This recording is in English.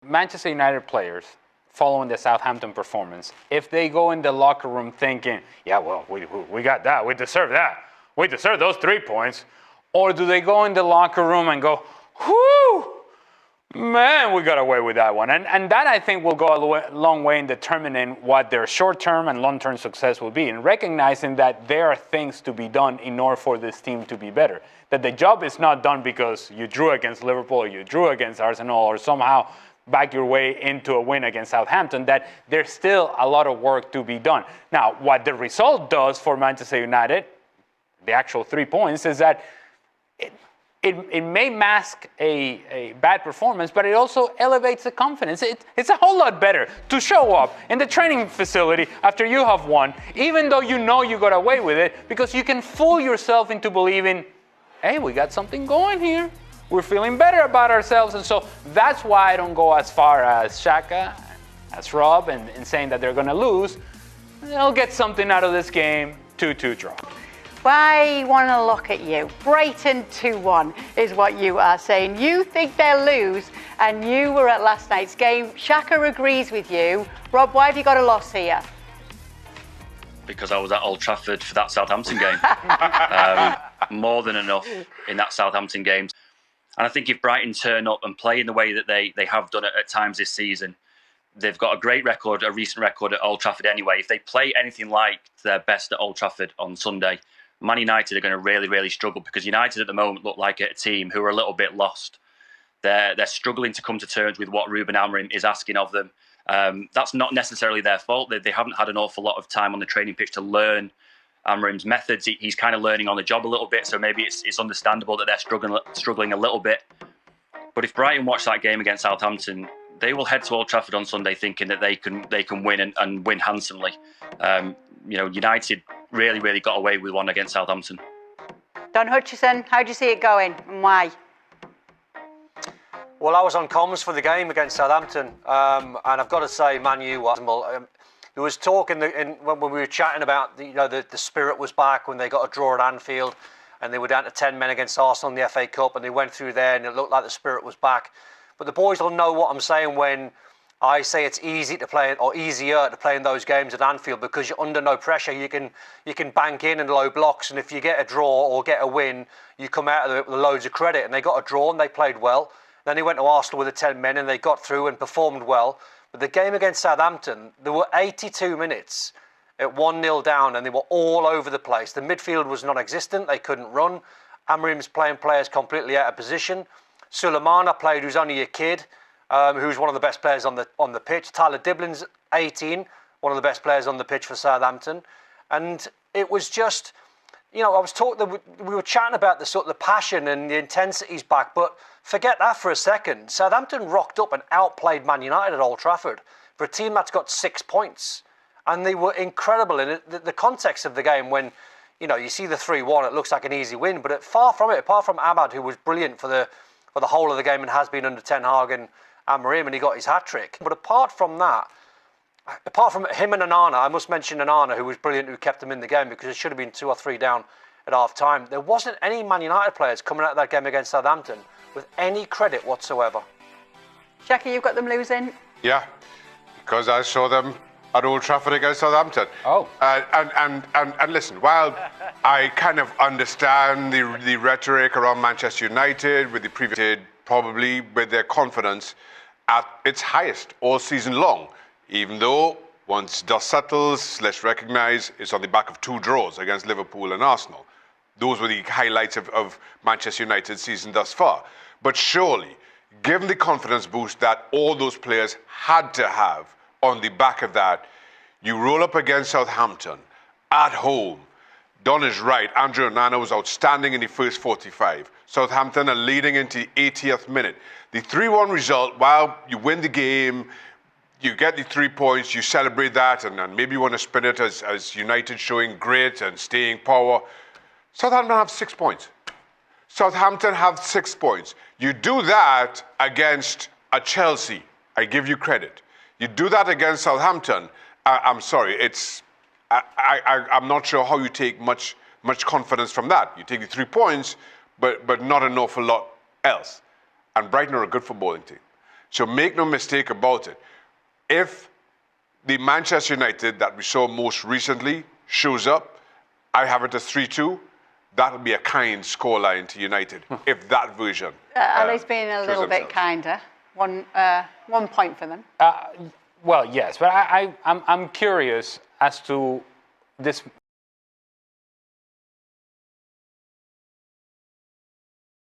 Manchester United players, following the Southampton performance, if they go in the locker room thinking, yeah, well, we got that, we deserve that, we deserve those 3 points, or do they go in the locker room and go, whoo, man, we got away with that one. And that, I think, will go a long way in determining what their short-term and long-term success will be, and recognizing that there are things to be done in order for this team to be better. That the job is not done because you drew against Liverpool or you drew against Arsenal or somehow back your way into a win against Southampton, that there's still a lot of work to be done. Now, what the result does for Manchester United, the actual 3 points, is that it may mask a bad performance, but it also elevates the confidence. It's a whole lot better to show up in the training facility after you have won, even though you know you got away with it, because you can fool yourself into believing, hey, we got something going here. We're feeling better about ourselves. And so that's why I don't go as far as Xhaka, as Rob, and saying that they're going to lose. They'll get something out of this game, 2-2 draw. I want to look at you. Brighton 2-1 is what you are saying. You think they'll lose, and you were at last night's game. Xhaka agrees with you. Rob, why have you got a loss here? Because I was at Old Trafford for that Southampton game. More than enough in that Southampton game. And I think if Brighton turn up and play in the way that they have done it at times this season, they've got a great record, a recent record at Old Trafford anyway. If they play anything like their best at Old Trafford on Sunday, Man United are going to really, really struggle, because United at the moment look like a team who are a little bit lost. They're struggling to come to terms with what Ruben Amorim is asking of them. That's not necessarily their fault. They haven't had an awful lot of time on the training pitch to learn Amorim's methods. He's kind of learning on the job a little bit, so maybe it's understandable that they're struggling a little bit. But if Brighton watch that game against Southampton, they will head to Old Trafford on Sunday thinking that they can win and win handsomely. United really, really got away with one against Southampton. Don Hutchison, how do you see it going and why? Well, I was on comms for the game against Southampton, and I've got to say, Man U was. There was talk when we were chatting about the spirit was back when they got a draw at Anfield, and they were down to 10 men against Arsenal in the FA Cup, and they went through there, and it looked like the spirit was back. But the boys will know what I'm saying when I say it's easy to play, or easier to play in those games at Anfield, because you're under no pressure. You can bank in low blocks, and if you get a draw or get a win, you come out of it with loads of credit. And they got a draw and they played well. Then they went to Arsenal with the 10 men and they got through and performed well. But the game against Southampton, there were 82 minutes at 1-0 down, and they were all over the place. The midfield was non-existent. They couldn't run. Amorim's playing players completely out of position. Sulemana played, who's only a kid, who's one of the best players on the pitch. Tyler Diblin's 18, one of the best players on the pitch for Southampton. And it was just, we were chatting about the passion and the intensity's back, but forget that for a second. Southampton rocked up and outplayed Man United at Old Trafford for a team that's got 6 points. And they were incredible. And the context of the game, when you see the 3-1, it looks like an easy win, but far from it, apart from Ahmad, who was brilliant for the whole of the game and has been under Ten Hag and Amorim, and he got his hat-trick. But apart from him and Onana, I must mention Onana, who was brilliant, who kept them in the game, because it should have been 2 or 3 down at half-time. There wasn't any Man United players coming out of that game against Southampton with any credit whatsoever. Jackie, you've got them losing? Yeah, because I saw them at Old Trafford against Southampton. Oh. And listen, while I kind of understand the rhetoric around Manchester United with the previous, probably with their confidence at its highest all season long, even though once dust settles, let's recognise it's on the back of 2 draws against Liverpool and Arsenal. Those were the highlights of Manchester United's season thus far. But surely, given the confidence boost that all those players had to have on the back of that, you roll up against Southampton at home. Don is right. Andrew Onana was outstanding in the first 45. Southampton are leading into the 80th minute. The 3-1 result, while you win the game, you get the 3 points, you celebrate that, and maybe you want to spin it as United showing grit and staying power. Southampton have 6 points. Southampton have 6 points. You do that against a Chelsea, I give you credit. You do that against Southampton, I'm sorry, I'm not sure how you take much confidence from that. You take the 3 points, but not an awful lot else. And Brighton are a good footballing team. So make no mistake about it. If the Manchester United that we saw most recently shows up, I have it as 3-2. That'll be a kind scoreline to United, if that version. At least being a shows little bit themselves. kinder. 1 point for them. Well, yes, but I'm curious as to this